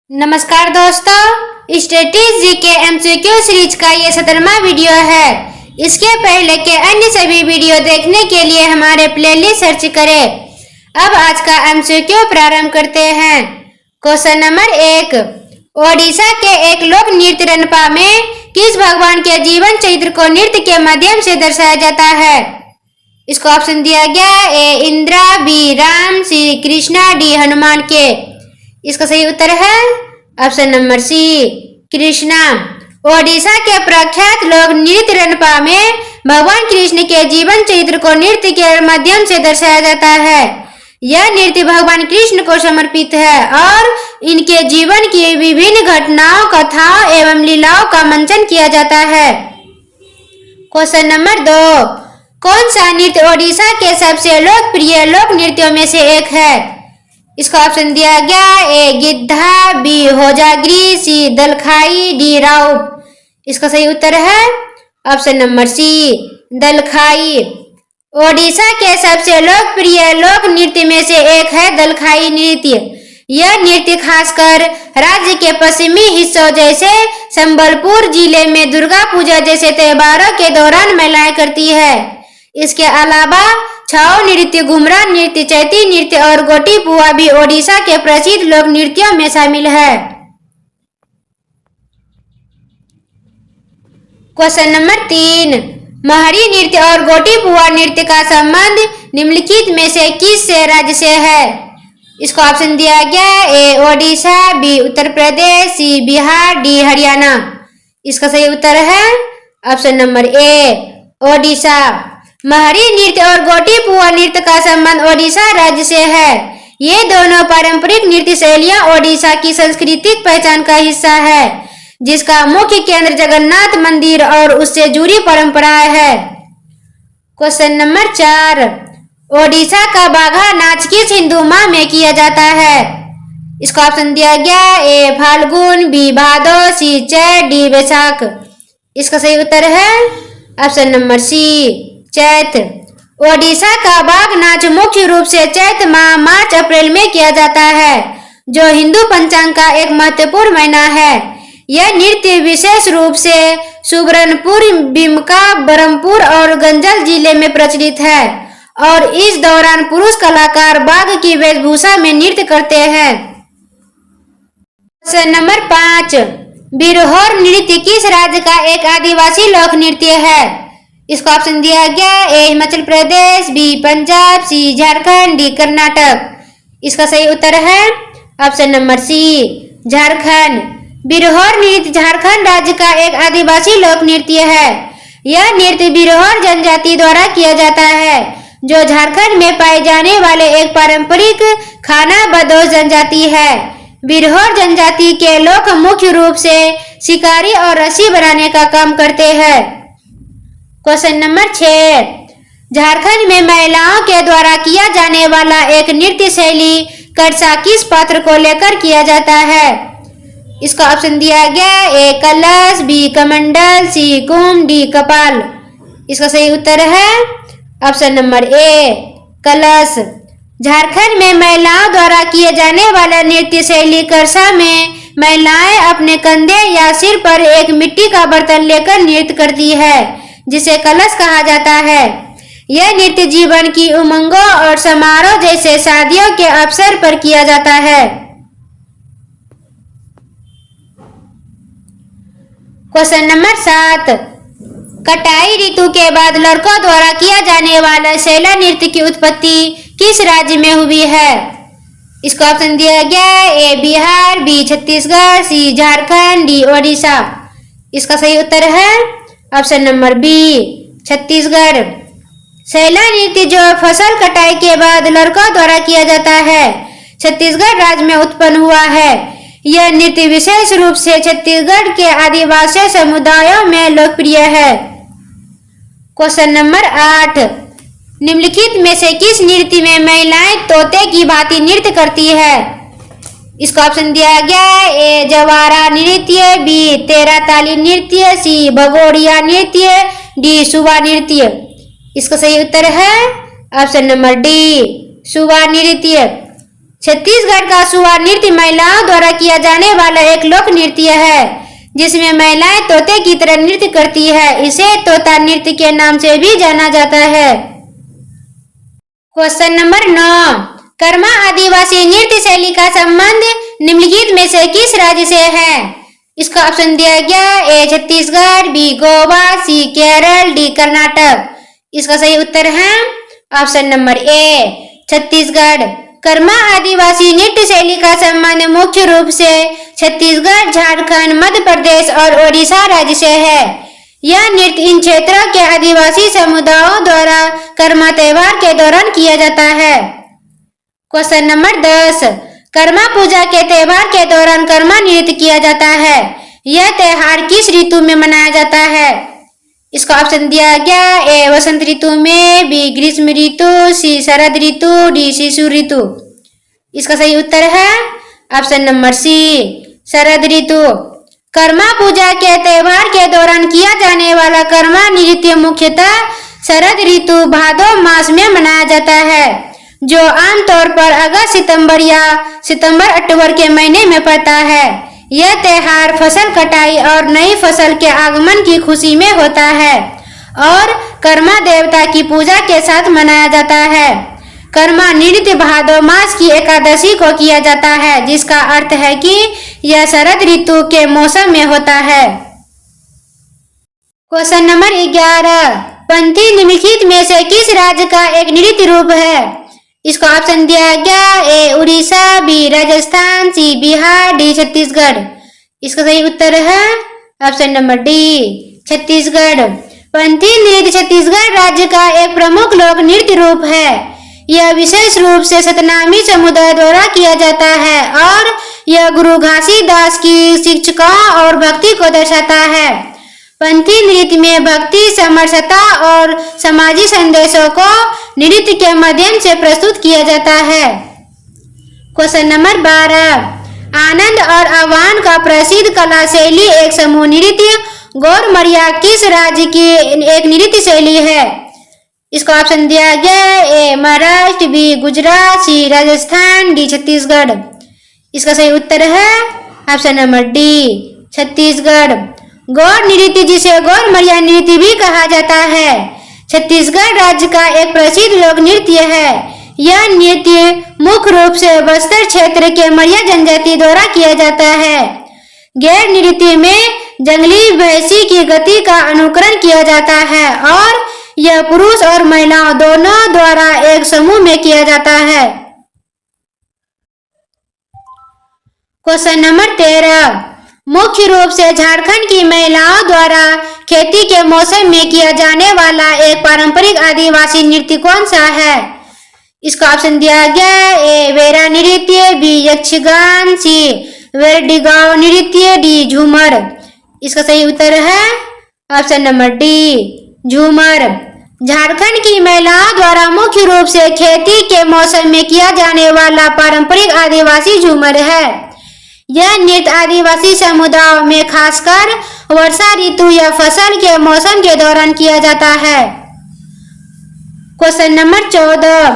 नमस्कार दोस्तों, स्टैटिस्टिक्स के एमसीक्यू सीरीज का ये 17वां वीडियो है। इसके पहले के अन्य सभी वीडियो देखने के लिए हमारे प्लेलिस्ट सर्च करें। अब आज का एमसीक्यू प्रारंभ करते हैं। क्वेश्चन नंबर 1, ओडिशा के एक लोक नृत्य रनपा में किस भगवान के जीवन चरित्र को नृत्य के माध्यम से दर्शाया जाता है? इसको ऑप्शन दिया गया A Indra, B Ram, C Krishna, D Hanuman के। इसका सही उत्तर है option number C Krishna. Odisha के प्रख्यात लोक नृत्य रनपा में भगवान कृष्ण के जीवन चरित्र को नृत्य के माध्यम से दर्शाया जाता है। यह नृत्य भगवान कृष्ण को समर्पित है और इनके जीवन की विभिन्न घटनाओं, कथाओं एवं लीलाओं का मंचन किया जाता है। क्वेश्चन नंबर 2, कौन सा नृत्य ओडिशा के सबसे लोकप्रिय लोक नृत्यों में से एक है? इसका ऑप्शन दिया गया ए गिद्धा, बी होजागिरी, सी दलखाई, डी राउत। इसका सही उत्तर है ऑप्शन नंबर सी दलखाई। ओडिशा के सबसे लोकप्रिय लोक नृत्य में से एक है दलखाई नृत्य। यह नृत्य खासकर राज्य के पश्चिमी हिस्सों जैसे संबलपुर जिले में दुर्गा पूजा जैसे त्योहारों के दौरान महिलाएं करती है। इसके अलावा छाओ नृत्य, घुमरा नृत्य, चैती नृत्य और गोटी पुआ भी ओडिशा के प्रसिद्ध लोक नृत्यों में शामिल है। क्वेश्चन नंबर 3, महरी नृत्य और गोटी पुआ नृत्य का संबंध निम्नलिखित में से किस से राज्य से है? इसको ऑप्शन दिया गया ए ओडिशा, बी उत्तर प्रदेश, सी बिहार, डी हरियाणा। इसका सही उत्तर है ऑप्शन नंबर ए ओडिशा। महरी नृत्य और गोटी पुआ नृत्य का संबंध ओडिशा राज्य से है। ये दोनों पारंपरिक नृत्य शैलियां ओडिशा की सांस्कृतिक पहचान का हिस्सा है, जिसका मुख्य केंद्र जगन्नाथ मंदिर और उससे जुड़ी परंपराएं है। क्वेश्चन नंबर 4, ओडिशा का बाघा नाच किस हिंदू माह में किया जाता है? इसका ऑप्शन दिया गया ए फाल्गुन, बी भादो, सी चैत, डी वैशाख। इसका सही उत्तर है ऑप्शन नंबर सी चैत। ओडिशा का बाघ नाच मुख्य रूप से चैत माह मार्च अप्रैल में किया जाता है, जो हिंदू पंचांग का एक महत्वपूर्ण महीना है। यह नृत्य विशेष रूप से सुबर्णपुर, बीमका, बरमपुर और गंजल जिले में प्रचलित है और इस दौरान पुरुष कलाकार बाघ की वेशभूषा में नृत्य करते हैं। क्वेश्चन नंबर 5, बिरहोर नृत्य किस राज्य का एक आदिवासी लोक नृत्य है? इसको ऑप्शन दिया गया A Himachal Pradesh, B Punjab, C Jharkhand, D Karnataka. इसका सही उत्तर है option number C Jharkhand. Birhor नृत्य झारखंड राज्य का एक आदिवासी लोक नृत्य है। यह नृत्य बिरहोर जनजाति द्वारा किया जाता है, जो झारखंड में पाए जाने वाले एक पारंपरिक खाना बदोश जनजाति है। बिरहोर जनजाति के लोग मुख्य रूप से शिकारी और रस्सी बनाने का काम करते हैं। क्वेश्चन नंबर 6, झारखंड में महिलाओं के द्वारा किया जाने वाला एक नृत्य शैली कड़सा किस पात्र को लेकर किया जाता है? इसका ऑप्शन दिया गया ए कलश, बी कमंडल, सी कुंभ, डी कपाल। इसका सही उत्तर है ऑप्शन नंबर ए कलश। झारखंड में महिलाओं द्वारा किए जाने वाला नृत्य शैली कड़सा में महिलाएं अपने कंधे या सिर पर एक मिट्टी का बर्तन लेकर नृत्य करती है, जिसे कलश कहा जाता है। यह नृत्य जीवन की उमंगों और समारोह जैसे शादियों के अवसर पर किया जाता है। क्वेश्चन नंबर 7, कटाई ऋतु के बाद लड़कों द्वारा किया जाने वाला शैला नृत्य की उत्पत्ति किस राज्य में हुई है? इसको ऑप्शन दिया गया A Bihar, B Chhattisgarh, C Jharkhand, D Odisha. इसका सही उत्तर है option number B Chhattisgarh. Shaila नृत्य जो फसल कटाई के बाद लड़कों द्वारा किया जाता है, छत्तीसगढ़ राज्य में उत्पन्न हुआ है। यह नृत्य विशेष रूप से छत्तीसगढ़ के आदिवासी समुदायों में लोकप्रिय है। क्वेश्चन नंबर 8, निम्नलिखित में से किस नृत्य में महिलाएं तोते की भांति नृत्य करती है? इसका ऑप्शन दिया गया ए जवारा नृत्य, बी तेरा ताली नृत्य, सी भगोड़िया नृत्य, डी सुबा नृत्य। इसका सही उत्तर है ऑप्शन नंबर डी सुबा नृत्य। छत्तीसगढ़ का सुआ नृत्य महिलाओं द्वारा किया जाने वाला एक लोक नृत्य है जिसमें महिलाएं तोते की तरह नृत्य करती है। इसे तोता नृत्य के नाम से भी जाना जाता है। क्वेश्चन नंबर 9, कर्मा आदिवासी नृत्य शैली का संबंध निम्नलिखित में से किस राज्य से है? इसका ऑप्शन दिया गया A Chhattisgarh, B Goa, C Kerala, D Karnataka. इसका सही उत्तर है option number A Chhattisgarh. Karma आदिवासी नृत्य शैली का संबंध मुख्य रूप से छत्तीसगढ़, झारखंड, मध्य प्रदेश और ओडिशा राज्य से है। यह नृत्य इन क्षेत्रों के आदिवासी समुदायों द्वारा कर्मा त्योहार के दौरान किया जाता है। क्वेश्चन नंबर 10, कर्मा पूजा के त्योहार के दौरान कर्मा नृत्य किया जाता है। यह त्योहार किस ऋतु में मनाया जाता है? इसका ऑप्शन दिया गया ए वसंत ऋतु में, बी ग्रीष्म ऋतु, सी शरद ऋतु, डी शिशु ऋतु। इसका सही उत्तर है ऑप्शन नंबर सी शरद ऋतु। कर्मा पूजा के त्योहार के दौरान किया जाने वाला कर्मा नृत्य मुख्यतः शरद ऋतु भादो मास में मनाया जाता है, जो आमतौर पर अगस्त सितंबर या सितंबर अक्टूबर के महीने में पड़ता है। यह त्योहार फसल कटाई और नई फसल के आगमन की खुशी में होता है और कर्मा देवता की पूजा के साथ मनाया जाता है। कर्मा नृत्य भादो मास की एकादशी को किया जाता है, जिसका अर्थ है कि यह शरद ऋतु के मौसम में होता है। क्वेश्चन नंबर 11, पंथी निम्नलिखित में से किस राज्य का एक नृत्य रूप है? इसका ऑप्शन दिया गया ए उड़ीसा, बी राजस्थान, सी बिहार, डी छत्तीसगढ़। इसका सही उत्तर है ऑप्शन नंबर डी छत्तीसगढ़। पंथी नृत्य छत्तीसगढ़ राज्य का एक प्रमुख लोक नृत्य रूप है। यह विशेष रूप से सतनामी समुदाय द्वारा किया जाता है और यह गुरु घासीदास की शिक्षाओं और भक्ति को दर्शाता है। पंथी नृत्य में भक्ति, समरसता और सामाजिक संदेशों को नृत्य के माध्यम से प्रस्तुत किया जाता है। क्वेश्चन नंबर 12, आनंद और आह्वान का प्रसिद्ध कला शैली एक समूह नृत्य गौरमरिया किस राज्य की एक नृत्य शैली है? इसका ऑप्शन दिया गया ए महाराष्ट्र, बी गुजरात, सी राजस्थान, डी छत्तीसगढ़। इसका सही उत्तर है ऑप्शन नंबर डी छत्तीसगढ़। गौर नृत्य, जिसे गौरमरिया नृत्य भी कहा जाता है, छत्तीसगढ़ राज्य का एक प्रसिद्ध लोक नृत्य है। यह नृत्य मुख्य रूप से बस्तर क्षेत्र के मरिया जनजाति द्वारा किया जाता है। गैर नृत्य में जंगली भैंसी की गति का अनुकरण किया जाता है और यह पुरुष और महिलाओं दोनों द्वारा एक समूह में किया जाता है। क्वेश्चन नंबर 13, मुख्य रूप से झारखंड की महिलाओं द्वारा खेती के मौसम में किया जाने वाला एक पारंपरिक आदिवासी नृत्य कौन सा है? इसका ऑप्शन दिया गया ए वेरा नृत्य, बी यक्षगान, सी वेरडिगांव नृत्य, डी झूमर। इसका सही उत्तर है ऑप्शन नंबर डी झूमर। झारखंड की महिलाओं द्वारा मुख्य रूप से खेती के मौसम में किया जाने वाला पारंपरिक आदिवासी झूमर है। यह नृत्य आदिवासी समुदायों में खासकर वर्षा ऋतु या फसल के मौसम के दौरान किया जाता है। क्वेश्चन नंबर 14,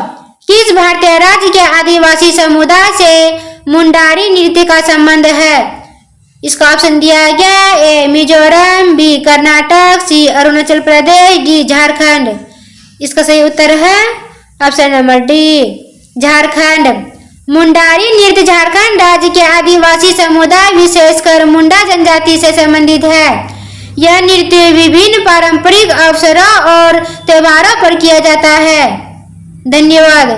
किस भारतीय राज्य के आदिवासी समुदाय से मुंडारी नृत्य का संबंध है? इसका ऑप्शन दिया गया ए मिजोरम, बी कर्नाटक, सी अरुणाचल प्रदेश, डी झारखंड। इसका सही उत्तर है option number D Jharkhand. Mundari नृत्य झारखंड राज्य के आदिवासी समुदाय विशेषकर मुंडा जनजाति से संबंधित है। यह नृत्य विभिन्न पारंपरिक अवसरों और त्योहारों पर किया जाता है। धन्यवाद।